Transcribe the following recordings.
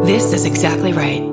This is exactly right.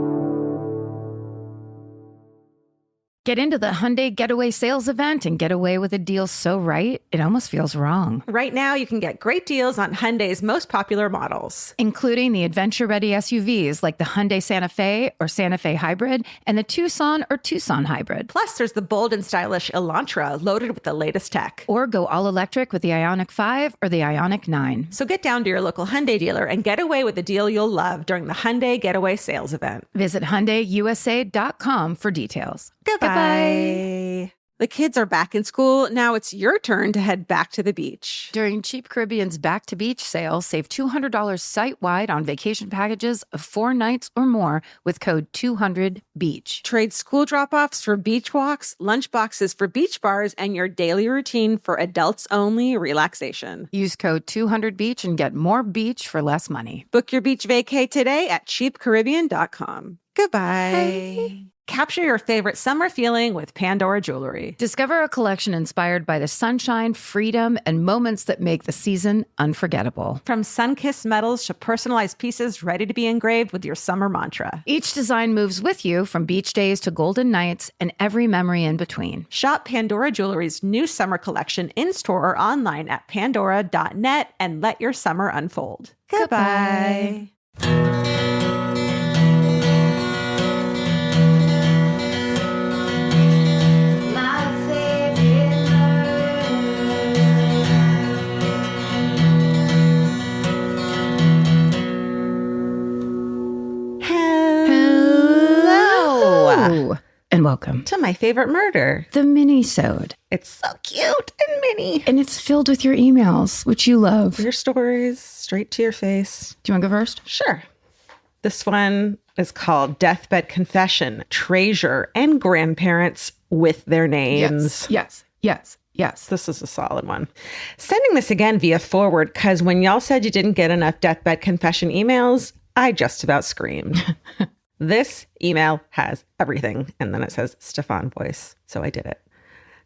Get into the Hyundai Getaway Sales Event and get away with a deal so right, it almost feels wrong. Right now, you can get great deals on Hyundai's most popular models, including the adventure-ready SUVs like the Hyundai Santa Fe or Santa Fe Hybrid and the Tucson or Tucson Hybrid. Plus, there's the bold and stylish Elantra loaded with the latest tech. Or go all-electric with the Ioniq 5 or the Ioniq 9. So get down to your local Hyundai dealer and get away with a deal you'll love during the Hyundai Getaway Sales Event. Visit HyundaiUSA.com for details. Goodbye. The kids are back in school. Now it's your turn to head back to the beach. During Cheap Caribbean's Back to Beach sale, save $200 site-wide on vacation packages of 4 nights or more with code 200BEACH. Trade school drop-offs for beach walks, lunch boxes for beach bars, and your daily routine for adults-only relaxation. Use code 200BEACH and get more beach for less money. Book your beach vacay today at cheapcaribbean.com. Goodbye. Hey. Capture your favorite summer feeling with Pandora Jewelry. Discover a collection inspired by the sunshine, freedom, and moments that make the season unforgettable. From sun-kissed metals to personalized pieces ready to be engraved with your summer mantra. Each design moves with you from beach days to golden nights and every memory in between. Shop Pandora Jewelry's new summer collection in-store or online at pandora.net and let your summer unfold. Goodbye. And welcome to my favorite murder, the Minisode. It's so cute and mini. And it's filled with your emails, which you love. Your stories, straight to your face. Do you want to go first? Sure. This one is called Deathbed Confession, Treasure, and Grandparents with Their Names. Yes. This is a solid one. Sending this again via forward, because when y'all said you didn't get enough Deathbed Confession emails, I just about screamed. This email has everything. And then it says Stefan voice. So I did it.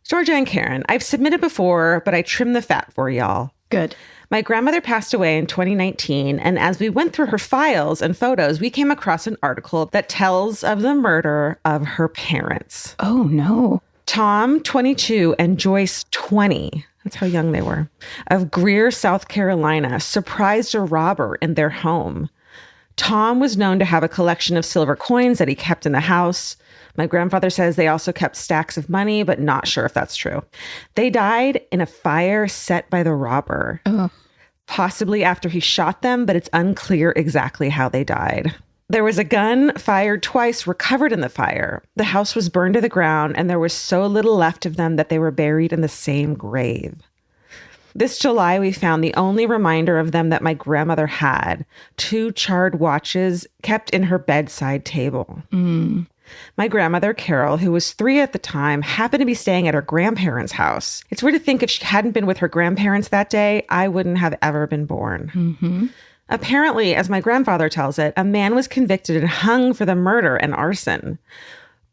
Georgia and Karen, I've submitted before, but I trimmed the fat for y'all. Good. My grandmother passed away in 2019. And as we went through her files and photos, we came across an article that tells of the murder of her parents. Oh, no. Tom, 22, and Joyce, 20. That's how young they were. Of Greer, South Carolina, surprised a robber in their home. Tom was known to have a collection of silver coins that he kept in the house. My grandfather says they also kept stacks of money, but not sure if that's true. They died in a fire set by the robber, possibly after he shot them, but it's unclear exactly how they died. There was a gun fired twice recovered in the fire. The house was burned to the ground, and there was so little left of them that they were buried in the same grave. This July, we found the only reminder of them that my grandmother had, 2 charred watches kept in her bedside table. My grandmother, Carol, who was 3 at the time, happened to be staying at her grandparents' house. It's weird to think if she hadn't been with her grandparents that day, I wouldn't have ever been born. Apparently, as my grandfather tells it, a man was convicted and hung for the murder and arson.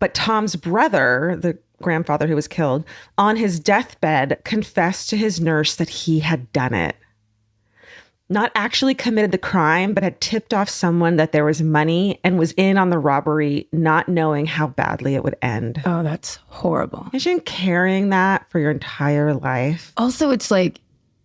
But Tom's brother, the grandfather who was killed, on his deathbed confessed to his nurse that he had done it. Not actually committed the crime, but had tipped off someone that there was money and was in on the robbery, not knowing how badly it would end. Oh, that's horrible. Imagine carrying that for your entire life. Also, it's like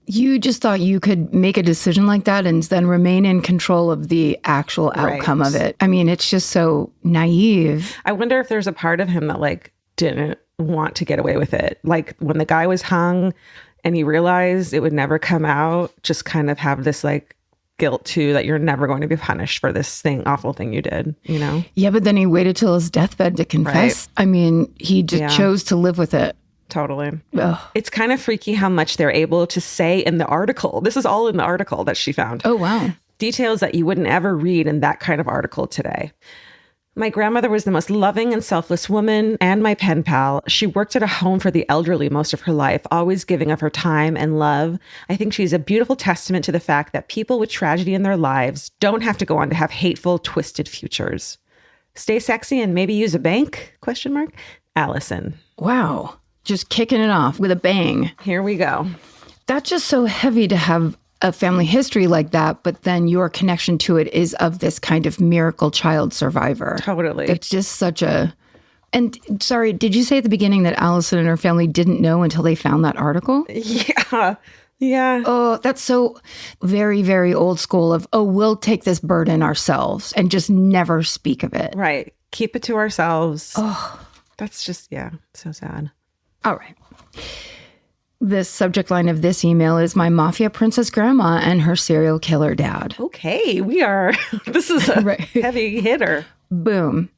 you just thought you could make a decision like that and then remain in control of the actual outcome of it. I mean, it's just so naive. I wonder if there's a part of him that didn't want to get away with it. Like when the guy was hung and he realized it would never come out, just kind of have this guilt too, that you're never going to be punished for this awful thing you did, you know? Yeah, but then he waited till his deathbed to confess. Right. I mean, he just chose to live with it. Totally. Ugh. It's kind of freaky how much they're able to say in the article. This is all in the article that she found. Oh, wow. Details that you wouldn't ever read in that kind of article today. My grandmother was the most loving and selfless woman and my pen pal. She worked at a home for the elderly most of her life, always giving of her time and love. I think she's a beautiful testament to the fact that people with tragedy in their lives don't have to go on to have hateful, twisted futures. Stay sexy and maybe use a bank? ? Allison. Wow. Just kicking it off with a bang. Here we go. That's just so heavy to have a family history like that, but then your connection to it is of this kind of miracle child survivor. Totally. It's just such a... And sorry, did you say at the beginning that Allison and her family didn't know until they found that article? Yeah. Yeah. Oh, that's so very, very old school of, we'll take this burden ourselves and just never speak of it. Right. Keep it to ourselves. Oh, that's just, so sad. All right. The subject line of this email is my mafia princess grandma and her serial killer dad. Okay, this is a heavy hitter. Boom.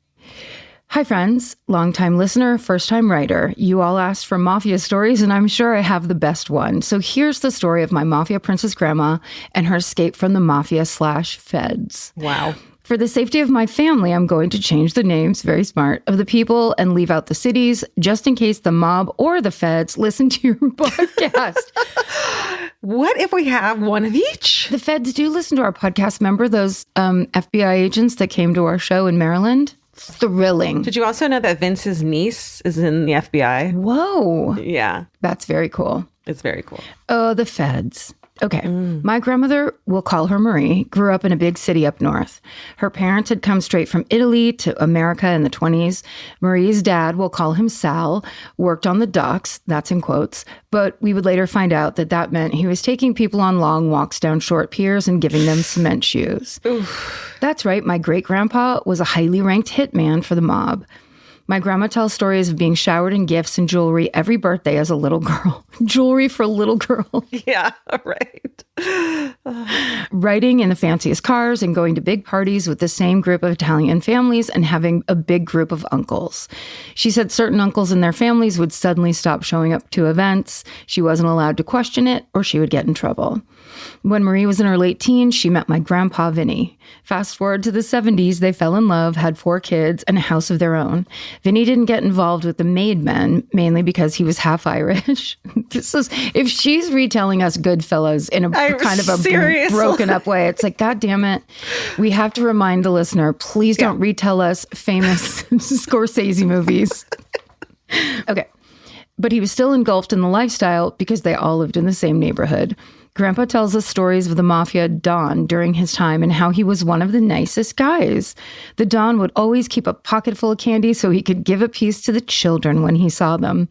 Hi, friends. Longtime listener, first-time writer. You all asked for mafia stories, and I'm sure I have the best one. So here's the story of my mafia princess grandma and her escape from the mafia/feds. Wow. For the safety of my family, I'm going to change the names, very smart, of the people and leave out the cities, just in case the mob or the feds listen to your podcast. What if we have one of each? The feds do listen to our podcast. Remember those FBI agents that came to our show in Maryland? Thrilling. Did you also know that Vince's niece is in the FBI? Whoa. Yeah. That's very cool. It's very cool. Oh, the feds. Okay. My grandmother, we'll call her Marie, grew up in a big city up north. Her parents had come straight from Italy to America in the 1920s. Marie's dad, we'll call him Sal, worked on the docks, that's in quotes, but we would later find out that that meant he was taking people on long walks down short piers and giving them cement shoes. Oof. That's right. My great-grandpa was a highly ranked hitman for the mob. My grandma tells stories of being showered in gifts and jewelry every birthday as a little girl. Jewelry for a little girl. Yeah, right. Riding in the fanciest cars and going to big parties with the same group of Italian families and having a big group of uncles. She said certain uncles and their families would suddenly stop showing up to events. She wasn't allowed to question it or she would get in trouble. When Marie was in her late teens, she met my grandpa, Vinny. Fast forward to the 70s, they fell in love, had 4 kids, and a house of their own. Vinny didn't get involved with the Maid Men, mainly because he was half Irish. This is, if she's retelling us Goodfellas in a kind of a broken up way, it's like, God damn it. We have to remind the listener, please don't retell us famous Scorsese movies. Okay. But he was still engulfed in the lifestyle because they all lived in the same neighborhood. Grandpa tells us stories of the mafia Don during his time and how he was one of the nicest guys. The Don would always keep a pocket full of candy so he could give a piece to the children when he saw them.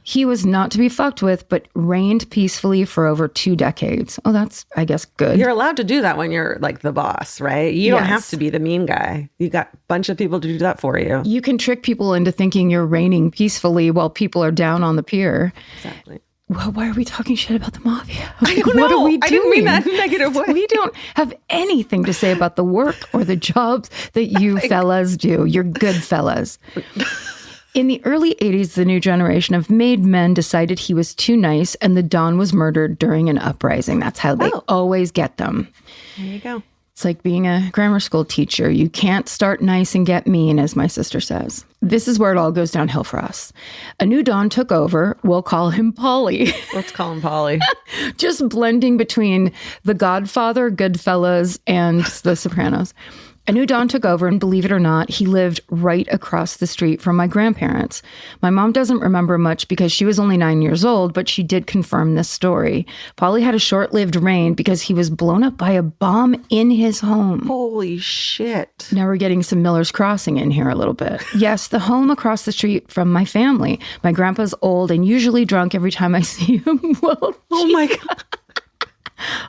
He was not to be fucked with, but reigned peacefully for over 2 decades. Oh, that's, I guess, good. You're allowed to do that when you're like the boss, right? You don't have to be the mean guy. You got a bunch of people to do that for you. You can trick people into thinking you're reigning peacefully while people are down on the pier. Exactly. Well, why are we talking shit about the mafia? I don't know. What are we doing? I didn't mean that in a negative way. We don't have anything to say about the work or the jobs that you fellas do. You're good fellas. In the early 80s, the new generation of made men decided he was too nice and the Don was murdered during an uprising. That's how they always get them. There you go. It's like being a grammar school teacher. You can't start nice and get mean, as my sister says. This is where it all goes downhill for us. A new Don took over. We'll call him Paulie. Let's call him Paulie. Just blending between The Godfather, Goodfellas, and The Sopranos. A new Don took over, and believe it or not, he lived right across the street from my grandparents. My mom doesn't remember much because she was only 9 years old, but she did confirm this story. Paulie had a short-lived reign because he was blown up by a bomb in his home. Holy shit. Now we're getting some Miller's Crossing in here a little bit. Yes, the home across the street from my family. My grandpa's old and usually drunk every time I see him. Well, oh my God.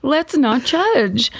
Let's not judge.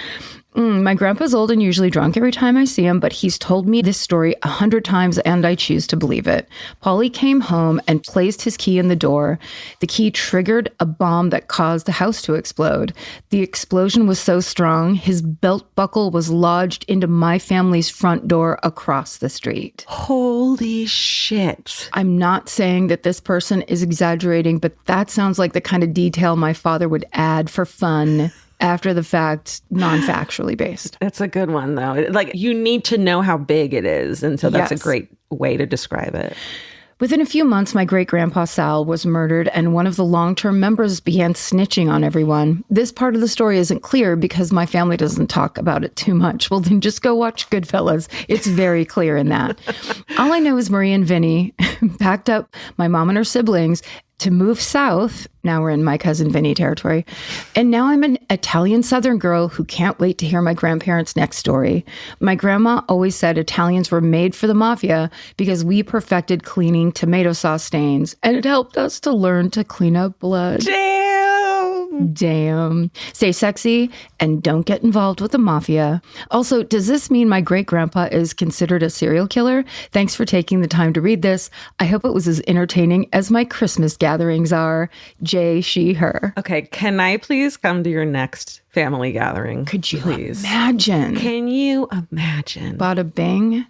My grandpa's old and usually drunk every time I see him, but he's told me this story 100 times and I choose to believe it. Paulie came home and placed his key in the door. The key triggered a bomb that caused the house to explode. The explosion was so strong, his belt buckle was lodged into my family's front door across the street. Holy shit. I'm not saying that this person is exaggerating, but that sounds like the kind of detail my father would add for fun. After the fact, non-factually based. That's a good one, though. Like, you need to know how big it is. And so that's a great way to describe it. Within a few months, my great-grandpa Sal was murdered, and one of the long-term members began snitching on everyone. This part of the story isn't clear because my family doesn't talk about it too much. Well, then just go watch Goodfellas. It's very clear in that. All I know is Marie and Vinny packed up my mom and her siblings to move south. Now we're in my cousin Vinny territory. And now I'm an Italian Southern girl who can't wait to hear my grandparents' next story. My grandma always said Italians were made for the mafia because we perfected cleaning tomato sauce stains, and it helped us to learn to clean up blood. Damn. Stay sexy and don't get involved with the mafia. Also, does this mean my great grandpa is considered a serial killer? Thanks for taking the time to read this. I hope it was as entertaining as my Christmas gatherings are. J, she, her. Okay, can I please come to your next family gathering? Could you please imagine? Can you imagine? Bada bing,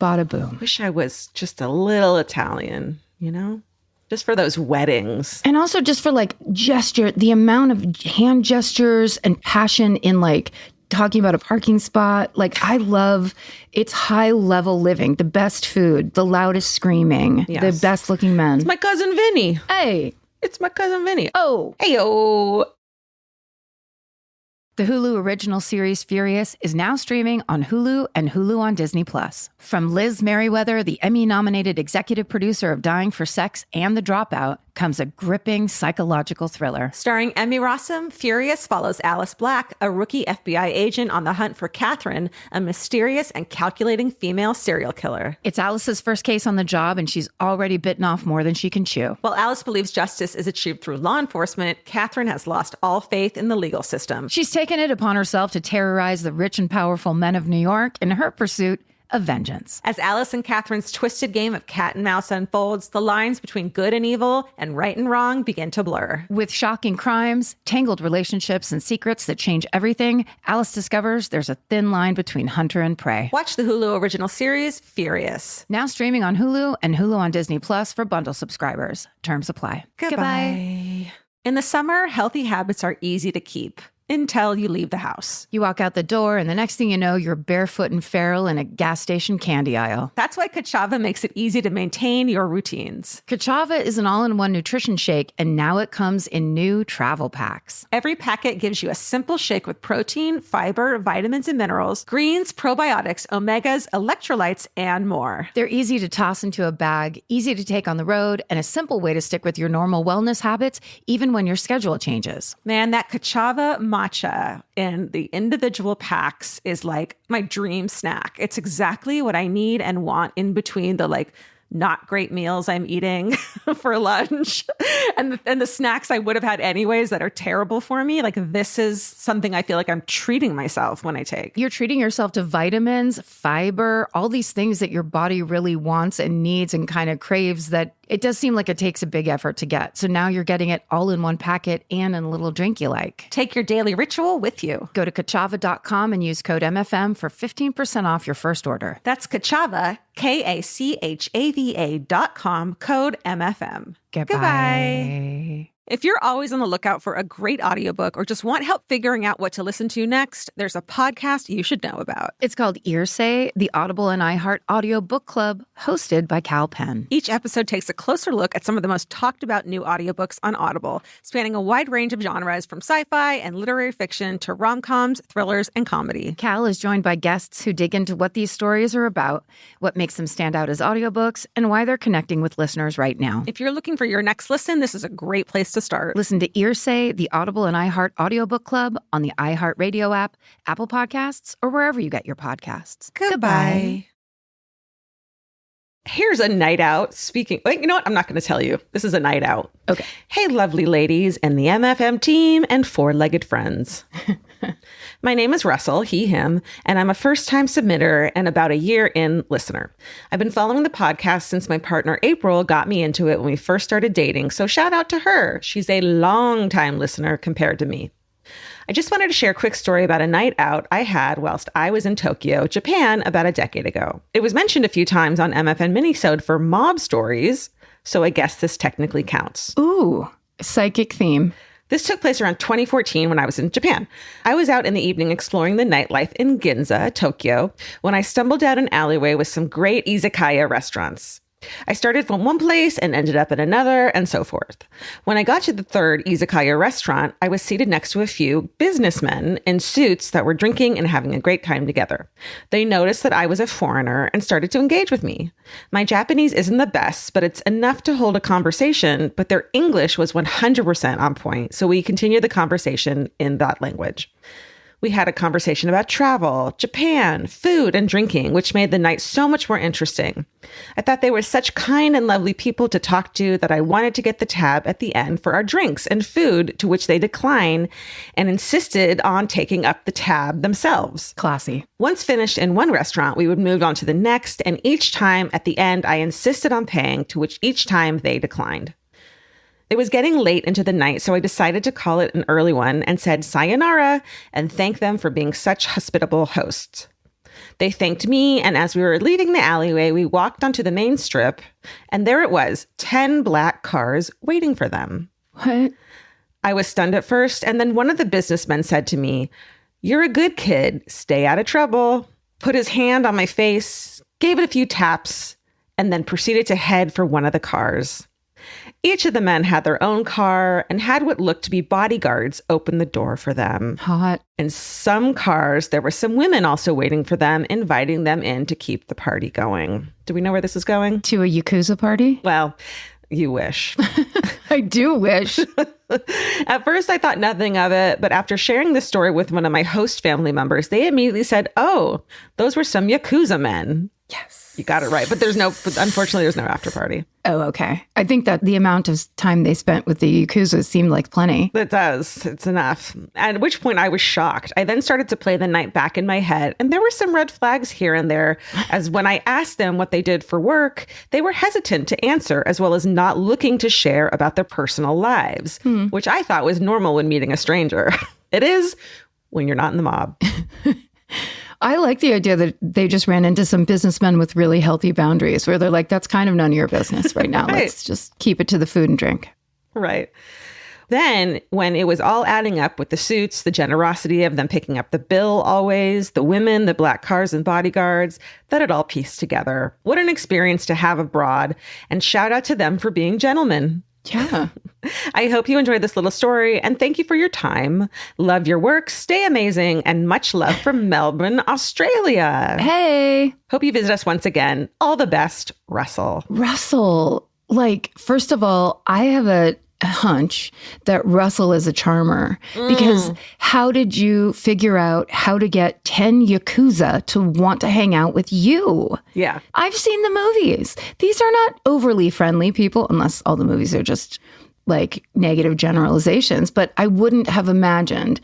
bada boom. Wish I was just a little Italian, you know? Just for those weddings. And also just for like gesture, the amount of hand gestures and passion in like talking about a parking spot. Like I love, it's high level living, the best food, the loudest screaming, the best looking men. It's my cousin Vinny. Hey. It's my cousin Vinny. Oh. Hey-o. The Hulu original series Furious is now streaming on Hulu and Hulu on Disney+. From Liz Merriweather, the Emmy-nominated executive producer of Dying for Sex and The Dropout, comes a gripping psychological thriller. Starring Emmy Rossum, Furious follows Alice Black, a rookie FBI agent on the hunt for Catherine, a mysterious and calculating female serial killer. It's Alice's first case on the job, and she's already bitten off more than she can chew. While Alice believes justice is achieved through law enforcement, Catherine has lost all faith in the legal system. She's taken it upon herself to terrorize the rich and powerful men of New York in her pursuit of vengeance. As Alice and Catherine's twisted game of cat and mouse unfolds, the lines between good and evil and right and wrong begin to blur. With shocking crimes, tangled relationships, and secrets that change everything, Alice discovers there's a thin line between hunter and prey. Watch the Hulu original series, Furious. Now streaming on Hulu and Hulu on Disney Plus for bundle subscribers. Terms apply. Goodbye. In the summer, healthy habits are easy to keep. Until you leave the house. You walk out the door, and the next thing you know, you're barefoot and feral in a gas station candy aisle. That's why Kachava makes it easy to maintain your routines. Kachava is an all-in-one nutrition shake, and now it comes in new travel packs. Every packet gives you a simple shake with protein, fiber, vitamins and minerals, greens, probiotics, omegas, electrolytes, and more. They're easy to toss into a bag, easy to take on the road, and a simple way to stick with your normal wellness habits, even when your schedule changes. Man, that Kachava matcha in the individual packs is like my dream snack. It's exactly what I need and want in between the like not great meals I'm eating for lunch and the snacks I would have had anyways that are terrible for me. Like this is something I feel like I'm treating myself when I take. You're treating yourself to vitamins, fiber, all these things that your body really wants and needs and kind of craves that it does seem like it takes a big effort to get. So now you're getting it all in one packet and in a little drink you like. Take your daily ritual with you. Go to Kachava.com and use code MFM for 15% off your first order. That's Kachava, KACHAVA.com, code MFM. Goodbye. If you're always on the lookout for a great audiobook or just want help figuring out what to listen to next, there's a podcast you should know about. It's called Earsay, the Audible and iHeart Audio Book Club, hosted by Cal Penn. Each episode takes a closer look at some of the most talked about new audiobooks on Audible, spanning a wide range of genres from sci-fi and literary fiction to rom-coms, thrillers, and comedy. Cal is joined by guests who dig into what these stories are about, what makes them stand out as audiobooks, and why they're connecting with listeners right now. If you're looking for your next listen, this is a great place to start. Listen to Earsay, the Audible and iHeart Audiobook Club on the iHeartRadio app, Apple Podcasts, or wherever you get your podcasts. Goodbye. Here's a night out. Speaking, you know what? I'm not going to tell you. This is a night out. Okay. Hey, lovely ladies and the MFM team and four-legged friends. My name is Russell, he, him, and I'm a first-time submitter and about a year in listener. I've been following the podcast since my partner April got me into it when we first started dating, so shout out to her. She's a long-time listener compared to me. I just wanted to share a quick story about a night out I had whilst I was in Tokyo, Japan, about a decade ago. It was mentioned a few times on MFM Minisode for mob stories, so I guess this technically counts. Ooh, psychic theme. This took place around 2014 when I was in Japan. I was out in the evening exploring the nightlife in Ginza, Tokyo, when I stumbled down an alleyway with some great izakaya restaurants. I started from one place and ended up at another, and so forth. When I got to the third izakaya restaurant, I was seated next to a few businessmen in suits that were drinking and having a great time together. They noticed that I was a foreigner and started to engage with me. My Japanese isn't the best, but it's enough to hold a conversation, but their English was 100% on point, so we continued the conversation in that language. We had a conversation about travel, Japan, food, and drinking, which made the night so much more interesting. I thought they were such kind and lovely people to talk to that I wanted to get the tab at the end for our drinks and food, to which they declined and insisted on taking up the tab themselves. Classy. Once finished in one restaurant, we would move on to the next, and each time at the end, I insisted on paying, to which each time they declined. It was getting late into the night, so I decided to call it an early one and said sayonara and thank them for being such hospitable hosts. They thanked me, and as we were leaving the alleyway, we walked onto the main strip, and there it was, 10 black cars waiting for them. What? I was stunned at first, and then one of the businessmen said to me, "You're a good kid, stay out of trouble," put his hand on my face, gave it a few taps, and then proceeded to head for one of the cars. Each of the men had their own car and had what looked to be bodyguards open the door for them. Hot. In some cars, there were some women also waiting for them, inviting them in to keep the party going. Do we know where this is going? To a Yakuza party? Well, you wish. I do wish. At first, I thought nothing of it, but after sharing this story with one of my host family members, they immediately said, "Oh, those were some Yakuza men." Yes. You got it right. But unfortunately, there's no after party. Oh, okay. I think that the amount of time they spent with the Yakuza seemed like plenty. It does. It's enough. At which point I was shocked. I then started to play the night back in my head, and there were some red flags here and there, as when I asked them what they did for work, they were hesitant to answer, as well as not looking to share about their personal lives, which I thought was normal when meeting a stranger. It is when you're not in the mob. I like the idea that they just ran into some businessmen with really healthy boundaries where they're like, that's kind of none of your business right now. Right. Let's just keep it to the food and drink. Right. Then, when it was all adding up with the suits, the generosity of them picking up the bill always, the women, the black cars and bodyguards, that it all pieced together. What an experience to have abroad, and shout out to them for being gentlemen. Yeah. I hope you enjoyed this little story, and thank you for your time. Love your work, stay amazing, and much love from Melbourne, Australia. Hey. Hope you visit us once again. All the best, Russell. Russell, like, first of all, I have a hunch that Russell is a charmer because how did you figure out how to get 10 Yakuza to want to hang out with you? Yeah. I've seen the movies. These are not overly friendly people, unless all the movies are just like negative generalizations, but I wouldn't have imagined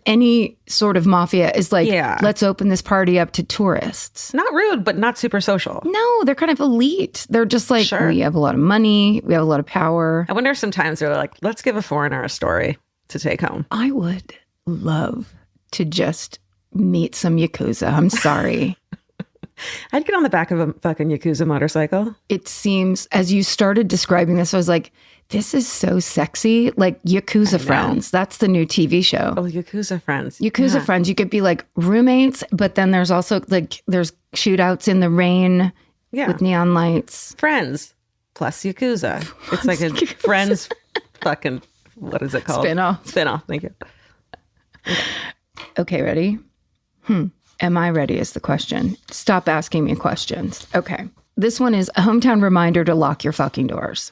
any sort of mafia is like, let's open this party up to tourists. Not rude, but not super social. No, they're kind of elite. They're just like, we have a lot of money, we have a lot of power. I wonder if sometimes they're like, let's give a foreigner a story to take home. I would love to just meet some Yakuza. I'm sorry. I'd get on the back of a fucking Yakuza motorcycle. It seems, as you started describing this, I was like, this is so sexy. Like Yakuza Friends. That's the new TV show. Oh, Yakuza Friends. Yakuza Friends. You could be like roommates, but then there's also like, there's shootouts in the rain with neon lights. Friends plus Yakuza. It's like a Friends fucking, what is it called? Spinoff. Spinoff. Thank you. Okay, ready? Am I ready is the question. Stop asking me questions. Okay. This one is a hometown reminder to lock your fucking doors.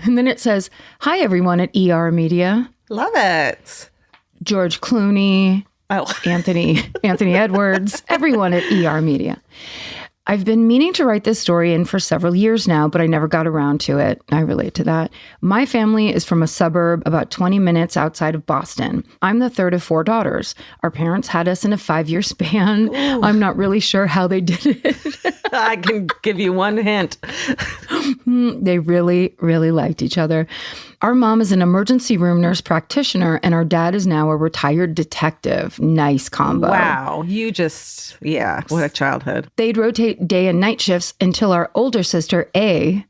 And then it says, "Hi, everyone at ER Media." Love it. George Clooney, Anthony Edwards, everyone at ER Media. I've been meaning to write this story in for several years now, but I never got around to it. I relate to that. My family is from a suburb about 20 minutes outside of Boston. I'm the third of 4 daughters. Our parents had us in a 5-year span. Ooh. I'm not really sure how they did it. I can give you one hint. They really, really liked each other. Our mom is an emergency room nurse practitioner, and our dad is now a retired detective. Nice combo. Wow. You just, what a childhood. They'd rotate day and night shifts until our older sister, A,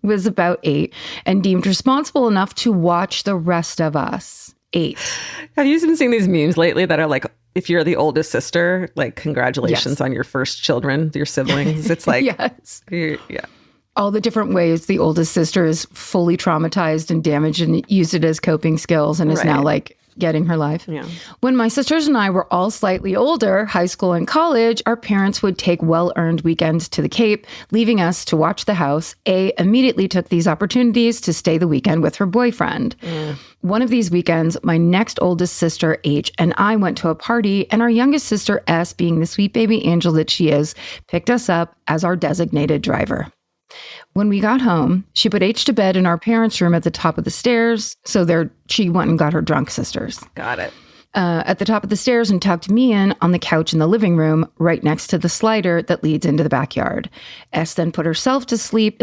was about 8 and deemed responsible enough to watch the rest of us. 8. Have you been seeing these memes lately that are like if you're the oldest sister, like congratulations on your first children, your siblings. It's like, Yes. Yeah. All the different ways the oldest sister is fully traumatized and damaged and used it as coping skills and is now like getting her life. Yeah. When my sisters and I were all slightly older, high school and college, our parents would take well-earned weekends to the Cape, leaving us to watch the house. A immediately took these opportunities to stay the weekend with her boyfriend. One of these weekends, my next oldest sister, H, and I went to a party, and our youngest sister, S, being the sweet baby angel that she is, picked us up as our designated driver. When we got home, she put H to bed in our parents' room at the top of the stairs. So she went and got her drunk sisters. Got it. At the top of the stairs and tucked me in on the couch in the living room, right next to the slider that leads into the backyard. S then put herself to sleep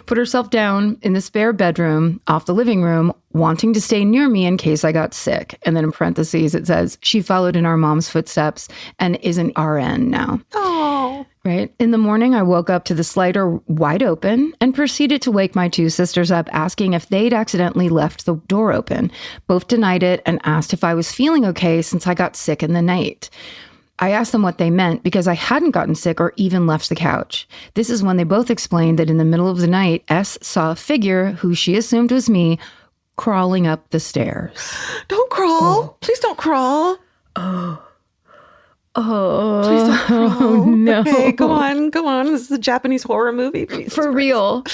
put herself down in the spare bedroom off the living room, wanting to stay near me in case I got sick. And then in parentheses, it says, she followed in our mom's footsteps and is an RN now. Oh. Right. In the morning, I woke up to the slider wide open and proceeded to wake my two sisters up, asking if they'd accidentally left the door open. Both denied it and asked if I was feeling okay since I got sick in the night. I asked them what they meant because I hadn't gotten sick or even left the couch. This is when they both explained that in the middle of the night, S saw a figure who she assumed was me crawling up the stairs. Don't crawl. Please don't crawl. Oh, Please don't crawl. no. Okay, go on. This is a Japanese horror movie. Jesus For Christ. real.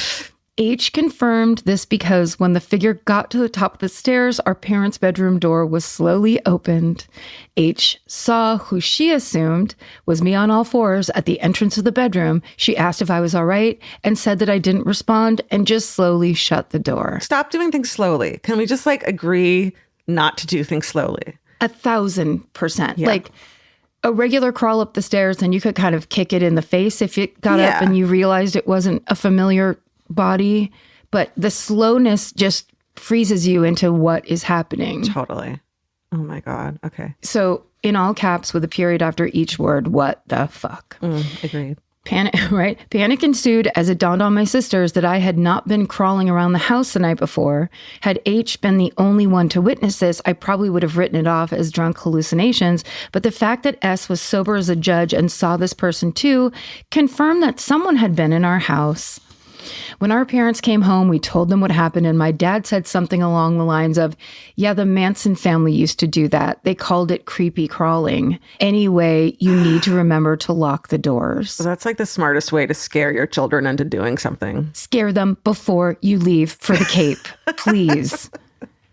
H confirmed this because when the figure got to the top of the stairs, our parents' bedroom door was slowly opened. H saw who she assumed was me on all fours at the entrance of the bedroom. She asked if I was all right and said that I didn't respond and just slowly shut the door. Stop doing things slowly. Can we just like agree not to do things slowly? 1,000%. Yeah. Like a regular crawl up the stairs, and you could kind of kick it in the face if it got up and you realized it wasn't a familiar body, but the slowness just freezes you into what is happening. Totally. Oh my God. Okay. So in all caps with a period after each word, what the fuck? Agreed. Panic, right? Panic ensued as it dawned on my sisters that I had not been crawling around the house the night before. Had H been the only one to witness this, I probably would have written it off as drunk hallucinations. But the fact that S was sober as a judge and saw this person too confirmed that someone had been in our house. When our parents came home, we told them what happened, and my dad said something along the lines of, yeah, the Manson family used to do that. They called it creepy crawling. Anyway, you need to remember to lock the doors. So that's like the smartest way to scare your children into doing something. Scare them before you leave for the Cape, please.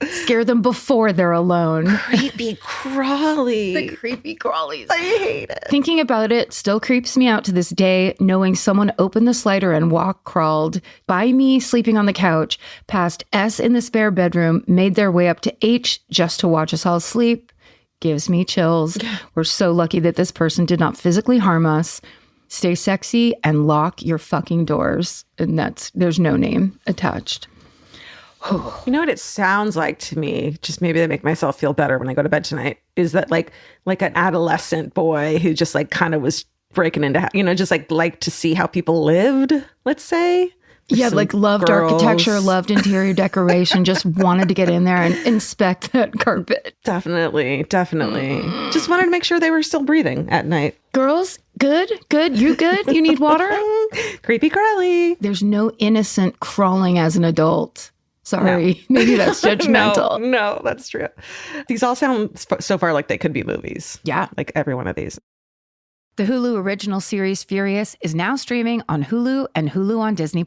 Scare them before they're alone. Creepy crawly. The creepy crawlies. I hate it. Thinking about it still creeps me out to this day, knowing someone opened the slider and crawled by me sleeping on the couch, past S in the spare bedroom, made their way up to H just to watch us all sleep. Gives me chills. We're so lucky that this person did not physically harm us. Stay sexy and lock your fucking doors. And there's no name attached. You know what it sounds like to me, just maybe to make myself feel better when I go to bed tonight, is that like an adolescent boy who just like kind of was breaking into, just like to see how people lived, let's say. Yeah, like loved architecture, loved interior decoration, just wanted to get in there and inspect that carpet. Definitely. Just wanted to make sure they were still breathing at night. Girls, good? You good? You need water? Creepy crawly. There's no innocent crawling as an adult. Sorry, maybe that's judgmental. No, that's true. These all sound so far like they could be movies. Yeah. Like every one of these. The Hulu original series Furious is now streaming on Hulu and Hulu on Disney+.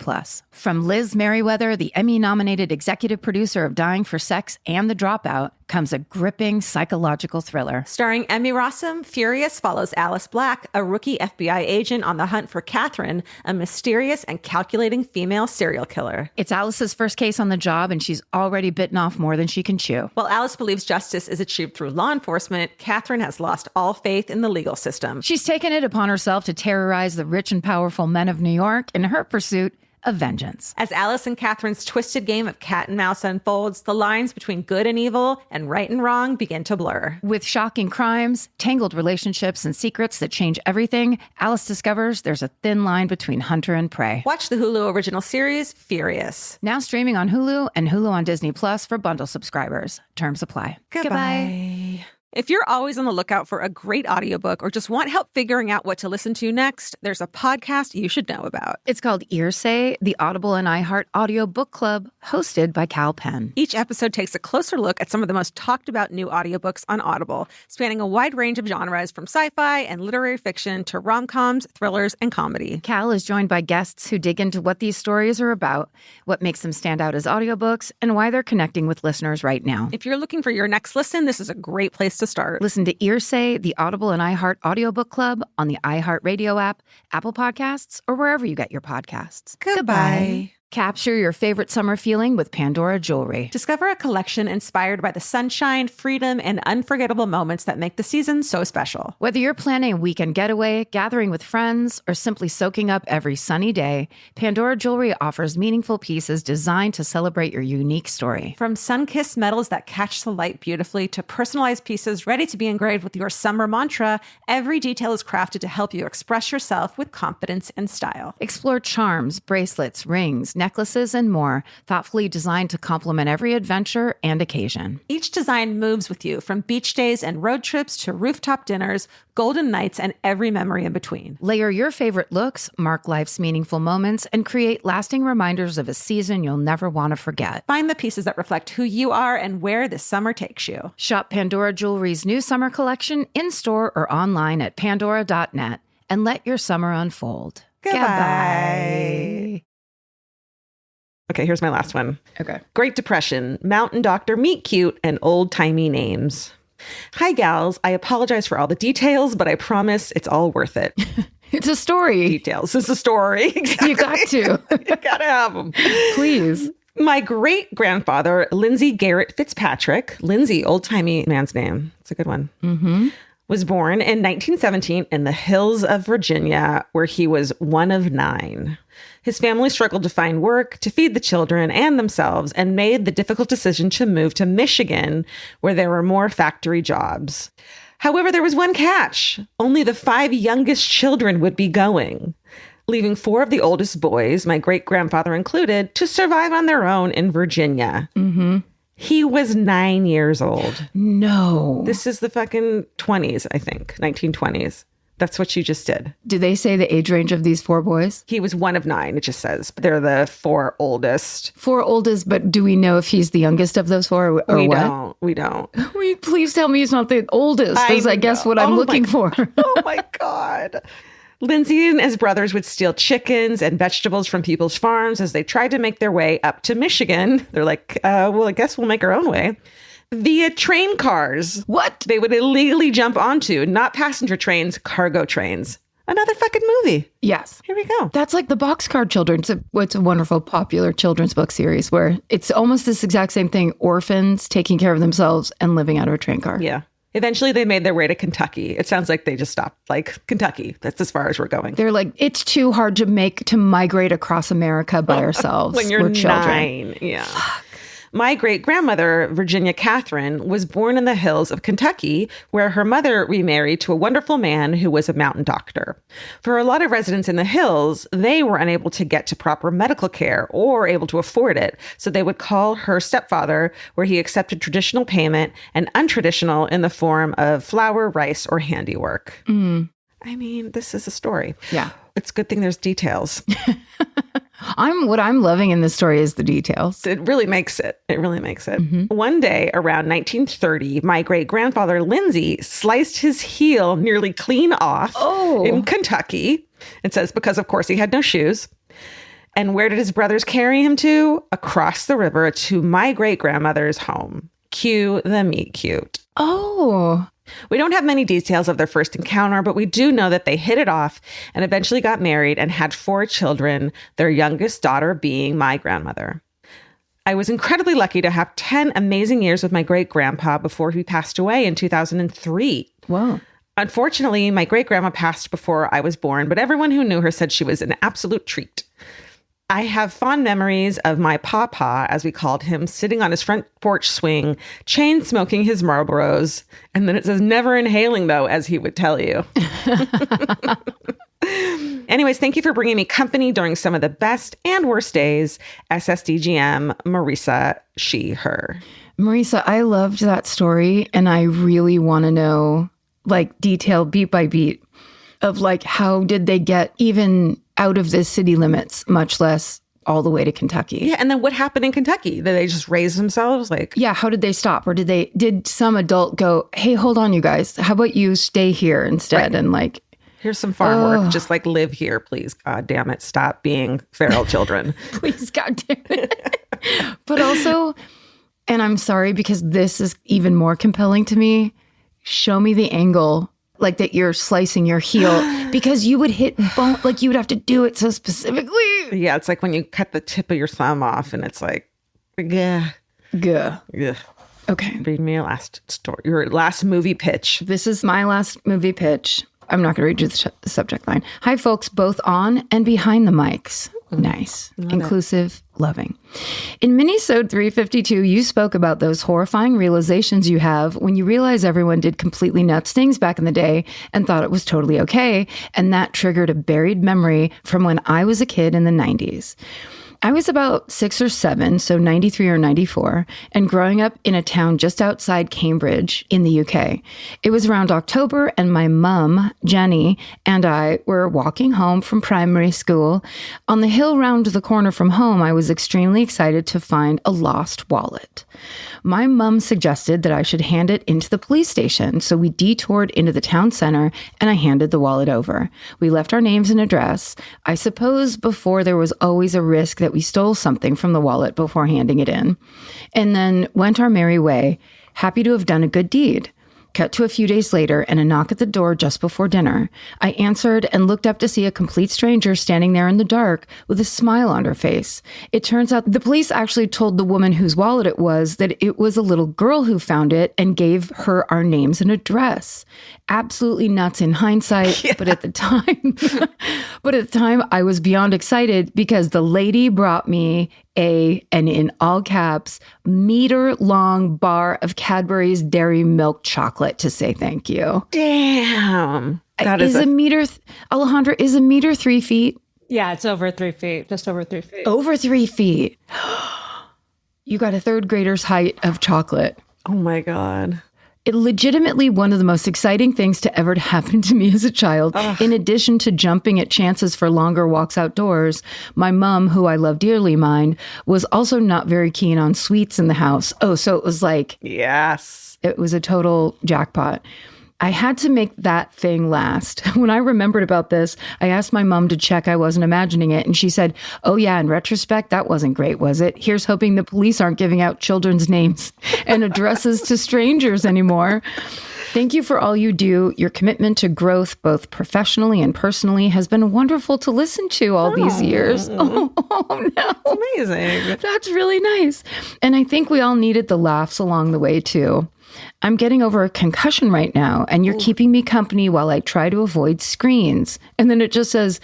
From Liz Merriweather, the Emmy-nominated executive producer of Dying for Sex and The Dropout, comes a gripping psychological thriller. Starring Emmy Rossum, Furious follows Alice Black, a rookie FBI agent on the hunt for Catherine, a mysterious and calculating female serial killer. It's Alice's first case on the job, and she's already bitten off more than she can chew. While Alice believes justice is achieved through law enforcement, Catherine has lost all faith in the legal system. She's taken it upon herself to terrorize the rich and powerful men of New York in her pursuit of vengeance. As Alice and Catherine's twisted game of cat and mouse unfolds, the lines between good and evil and right and wrong begin to blur. With shocking crimes, tangled relationships, and secrets that change everything, Alice discovers there's a thin line between hunter and prey. Watch the Hulu original series, Furious. Now streaming on Hulu and Hulu on Disney Plus for bundle subscribers. Terms apply. Goodbye. If you're always on the lookout for a great audiobook or just want help figuring out what to listen to next, there's a podcast you should know about. It's called Earsay, the Audible and iHeart Audio Book Club, hosted by Cal Penn. Each episode takes a closer look at some of the most talked about new audiobooks on Audible, spanning a wide range of genres from sci-fi and literary fiction to rom-coms, thrillers, and comedy. Cal is joined by guests who dig into what these stories are about, what makes them stand out as audiobooks, and why they're connecting with listeners right now. If you're looking for your next listen, this is a great place to start. Listen to Earsay, the Audible and iHeart Audiobook Club on the iHeartRadio app, Apple Podcasts, or wherever you get your podcasts. Goodbye. Capture your favorite summer feeling with Pandora Jewelry. Discover a collection inspired by the sunshine, freedom, and unforgettable moments that make the season so special. Whether you're planning a weekend getaway, gathering with friends, or simply soaking up every sunny day, Pandora Jewelry offers meaningful pieces designed to celebrate your unique story. From sun-kissed metals that catch the light beautifully to personalized pieces ready to be engraved with your summer mantra, every detail is crafted to help you express yourself with confidence and style. Explore charms, bracelets, rings, necklaces, and more, thoughtfully designed to complement every adventure and occasion. Each design moves with you, from beach days and road trips to rooftop dinners, golden nights, and every memory in between. Layer your favorite looks, mark life's meaningful moments, and create lasting reminders of a season you'll never want to forget. Find the pieces that reflect who you are and where this summer takes you. Shop Pandora Jewelry's new summer collection in-store or online at pandora.net and let your summer unfold. Goodbye. Okay, here's my last one. Okay. Great Depression, Mountain Doctor, Meet Cute, and Old-Timey Names. Hi, gals. I apologize for all the details, but I promise it's all worth it. It's a story. Details. It's a story. Exactly. You got to. You gotta have them. Please. My great-grandfather, Lindsay Garrett Fitzpatrick, Lindsay, old-timey man's name. It's a good one. Mm-hmm. Was born in 1917 in the hills of Virginia, where he was one of 9. His family struggled to find work, to feed the children and themselves, and made the difficult decision to move to Michigan, where there were more factory jobs. However, there was one catch. Only the 5 youngest children would be going, leaving 4 of the oldest boys, my great-grandfather included, to survive on their own in Virginia. Mm-hmm. He was 9 years old. No. This is the fucking 20s, I think, 1920s. That's what you just did. Do they say the age range of these 4 boys? He was one of 9, it just says. They're the 4 oldest. 4 oldest, but do we know if he's the youngest of those 4 or we what? We don't. Please tell me he's not the oldest, because I guess what I'm looking for. Oh my God. Lindsay and his brothers would steal chickens and vegetables from people's farms as they tried to make their way up to Michigan. They're like, well, I guess we'll make our own way. Via train cars. What? They would illegally jump onto, not passenger trains, cargo trains. Another fucking movie. Yes. Here we go. That's like the Boxcar Children. It's a wonderful, popular children's book series where it's almost this exact same thing. Orphans taking care of themselves and living out of a train car. Yeah. Eventually, they made their way to Kentucky. It sounds like they just stopped. Like, Kentucky. That's as far as we're going. They're like, it's too hard to migrate across America by ourselves. When you're We're children. 9. Yeah. Fuck. My great-grandmother, Virginia Catherine, was born in the hills of Kentucky, where her mother remarried to a wonderful man who was a mountain doctor. For a lot of residents in the hills, they were unable to get to proper medical care or able to afford it, so they would call her stepfather, where he accepted traditional payment and untraditional in the form of flour, rice, or handiwork. Mm. I mean, this is a story. Yeah. It's a good thing there's details. What I'm loving in this story is the details. It really makes it. It really makes it. Mm-hmm. One day around 1930, my great-grandfather, Lindsay, sliced his heel nearly clean off in Kentucky. It says because, of course, he had no shoes. And where did his brothers carry him to? Across the river to my great-grandmother's home. Cue the meet cute. Oh. We don't have many details of their first encounter, but we do know that they hit it off and eventually got married and had 4 children, their youngest daughter being my grandmother. I was incredibly lucky to have 10 amazing years with my great-grandpa before he passed away in 2003. Wow. Unfortunately, my great-grandma passed before I was born, but everyone who knew her said she was an absolute treat. I have fond memories of my papa, as we called him, sitting on his front porch swing, chain smoking his Marlboros. And then it says never inhaling, though, as he would tell you. Anyways, thank you for bringing me company during some of the best and worst days. SSDGM, Marisa, she, her. Marisa, I loved that story. And I really want to know, like, detail beat by beat of, like, how did they get even out of the city limits, much less all the way to Kentucky. Yeah, and then what happened in Kentucky? Did they just raise themselves? Like, yeah, how did they stop? Or did some adult go, hey, hold on, you guys, how about you stay here instead? Right. And like, here's some farm work. Just like live here, please. God damn it. Stop being feral children. Please, God damn it. But also, and I'm sorry because this is even more compelling to me, show me the angle like that you're slicing your heel, because you would hit bone, like you would have to do it so specifically. Yeah, it's like when you cut the tip of your thumb off and it's like, yeah. Gah. Yeah. Okay. Read me your last story, your last movie pitch. This is my last movie pitch. I'm not going to read you the subject line. Hi, folks, both on and behind the mics. Nice. Inclusive, loving. In Minisode 352, you spoke about those horrifying realizations you have when you realize everyone did completely nuts things back in the day and thought it was totally okay. And that triggered a buried memory from when I was a kid in the 90s. I was about 6 or 7, so 93 or 94, and growing up in a town just outside Cambridge in the UK. It was around October, and my mum, Jenny, and I were walking home from primary school. On the hill round the corner from home, I was extremely excited to find a lost wallet. My mum suggested that I should hand it into the police station, so we detoured into the town center, and I handed the wallet over. We left our names and address. I suppose before there was always a risk that we stole something from the wallet before handing it in, and then went our merry way, happy to have done a good deed. Cut to a few days later and a knock at the door just before dinner. I answered and looked up to see a complete stranger standing there in the dark with a smile on her face. It turns out the police actually told the woman whose wallet it was that it was a little girl who found it and gave her our names and address. Absolutely nuts in hindsight, yeah. But at the time, I was beyond excited because the lady brought me and in all caps, meter-long bar of Cadbury's Dairy Milk chocolate to say thank you. Damn. That is a meter, Alejandra, is a meter 3 feet? Yeah, it's over 3 feet, just over 3 feet. Over 3 feet. You got a third grader's height of chocolate. Oh my God. It legitimately one of the most exciting things to ever happen to me as a child. Ugh. In addition to jumping at chances for longer walks outdoors, my mom, who I love dearly, was also not very keen on sweets in the house. Oh, so it was like... Yes. It was a total jackpot. I had to make that thing last. When I remembered about this, I asked my mom to check I wasn't imagining it. And she said, oh yeah, in retrospect, that wasn't great, was it? Here's hoping the police aren't giving out children's names and addresses to strangers anymore. Thank you for all you do. Your commitment to growth, both professionally and personally, has been wonderful to listen to all these years. Oh no. That's amazing. That's really nice. And I think we all needed the laughs along the way too. I'm getting over a concussion right now, and you're keeping me company while I try to avoid screens. And then it just says,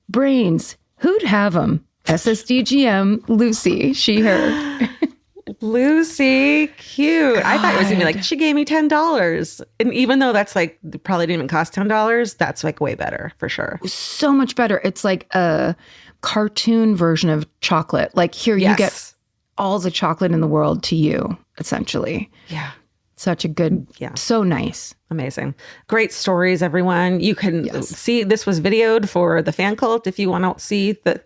brains, who'd have them? SSDGM, Lucy, she, her. Lucy, cute. God. I thought it was going to be like, she gave me $10. And even though that's like, probably didn't even cost $10, that's like way better for sure. So much better. It's like a cartoon version of chocolate. Like here, yes. You get all the chocolate in the world to you, essentially. Yeah. Such a good, so nice. Amazing. Great stories, everyone. You can see, this was videoed for the fan cult if you want to see the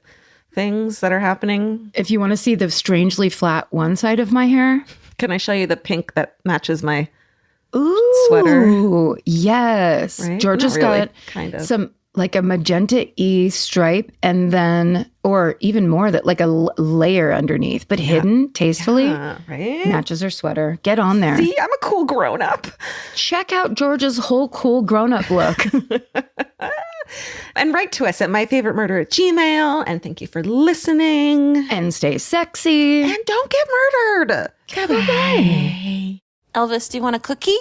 things that are happening. If you want to see the strangely flat one side of my hair. Can I show you the pink that matches my sweater? Ooh, yes. Right? Georgia's really, got kind of some, like a magenta E stripe and then, or even more, that like a layer underneath, but hidden tastefully. Yeah, right? Matches her sweater. Get on there. See, I'm a cool grown up. Check out Georgia's whole cool grown up look. And write to us at myfavoritemurder@gmail.com. And thank you for listening. And stay sexy. And don't get murdered. Goodbye. Elvis, do you want a cookie?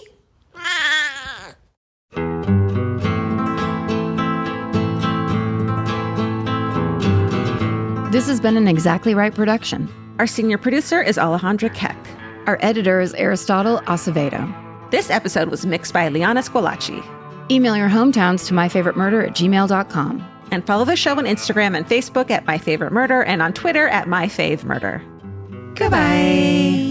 This has been an Exactly Right production. Our senior producer is Alejandra Keck. Our editor is Aristotle Acevedo. This episode was mixed by Liana Squilacci. Email your hometowns to myfavoritemurder@gmail.com. And follow the show on Instagram and Facebook at MyFavoriteMurder and on Twitter at MyFaveMurder. Goodbye.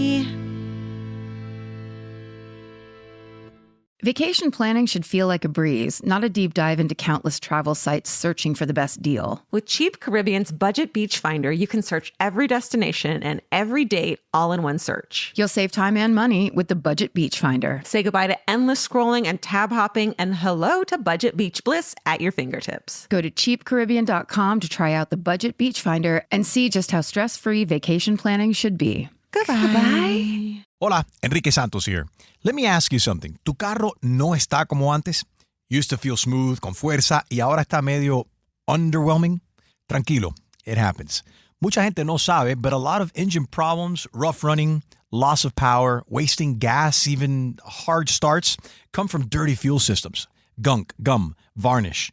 Vacation planning should feel like a breeze, not a deep dive into countless travel sites searching for the best deal. With Cheap Caribbean's Budget Beach Finder, you can search every destination and every date all in one search. You'll save time and money with the Budget Beach Finder. Say goodbye to endless scrolling and tab hopping and hello to Budget Beach Bliss at your fingertips. Go to cheapcaribbean.com to try out the Budget Beach Finder and see just how stress-free vacation planning should be. Goodbye. Hola, Enrique Santos here. Let me ask you something. ¿Tu carro no está como antes? Used to feel smooth, con fuerza, y ahora está medio underwhelming? Tranquilo, it happens. Mucha gente no sabe, but a lot of engine problems, rough running, loss of power, wasting gas, even hard starts, come from dirty fuel systems. Gunk, gum, varnish.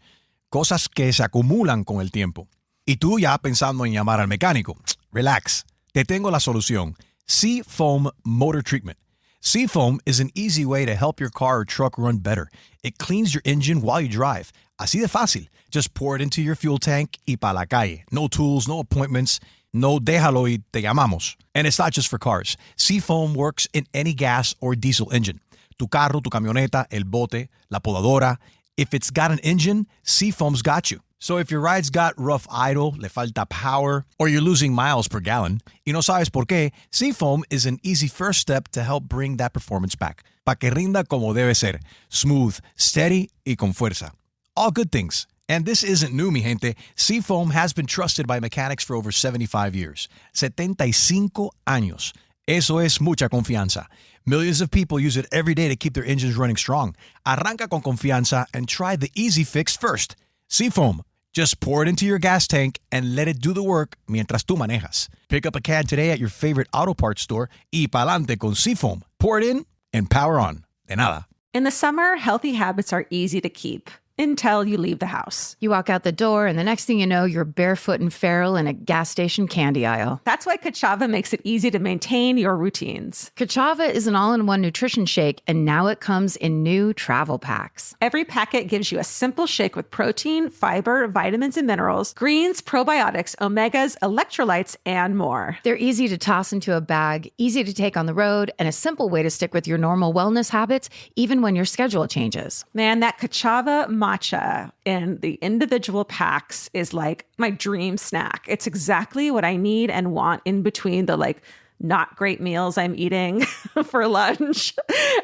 Cosas que se acumulan con el tiempo. Y tú ya pensando en llamar al mecánico. Relax. Te tengo la solución. Seafoam Motor Treatment. Seafoam is an easy way to help your car or truck run better. It cleans your engine while you drive. Así de fácil. Just pour it into your fuel tank y pa la calle. No tools, no appointments. No déjalo y te llamamos. And it's not just for cars. Seafoam works in any gas or diesel engine. Tu carro, tu camioneta, el bote, la podadora. If it's got an engine, Seafoam's got you. So if your ride's got rough idle, le falta power, or you're losing miles per gallon, y no sabes por qué, Seafoam is an easy first step to help bring that performance back. Pa que rinda como debe ser. Smooth, steady, y con fuerza. All good things. And this isn't new, mi gente. Seafoam has been trusted by mechanics for over 75 years. 75 años. Eso es mucha confianza. Millions of people use it every day to keep their engines running strong. Arranca con confianza and try the easy fix first. Seafoam. Just pour it into your gas tank and let it do the work mientras tú manejas. Pick up a can today at your favorite auto parts store y pa'lante con Seafoam. Pour it in and power on. De nada. In the summer, healthy habits are easy to keep until you leave the house. You walk out the door, and the next thing you know, you're barefoot and feral in a gas station candy aisle. That's why Kachava makes it easy to maintain your routines. Kachava is an all-in-one nutrition shake, and now it comes in new travel packs. Every packet gives you a simple shake with protein, fiber, vitamins and minerals, greens, probiotics, omegas, electrolytes, and more. They're easy to toss into a bag, easy to take on the road, and a simple way to stick with your normal wellness habits, even when your schedule changes. Man, that Kachava matcha in the individual packs is like my dream snack. It's exactly what I need and want in between the not great meals I'm eating for lunch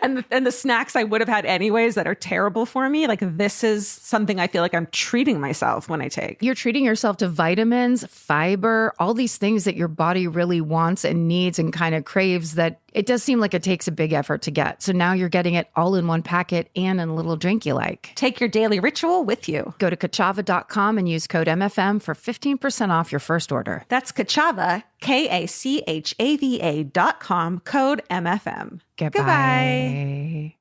and the snacks I would have had anyways that are terrible for me. This is something I feel like I'm treating myself when I take. You're treating yourself to vitamins, fiber, all these things that your body really wants and needs and kind of craves that it does seem like it takes a big effort to get. So now you're getting it all in one packet and in a little drink you like. Take your daily ritual with you. Go to Kachava.com and use code MFM for 15% off your first order. That's Kachava, KACHAVA.com, code MFM. Goodbye.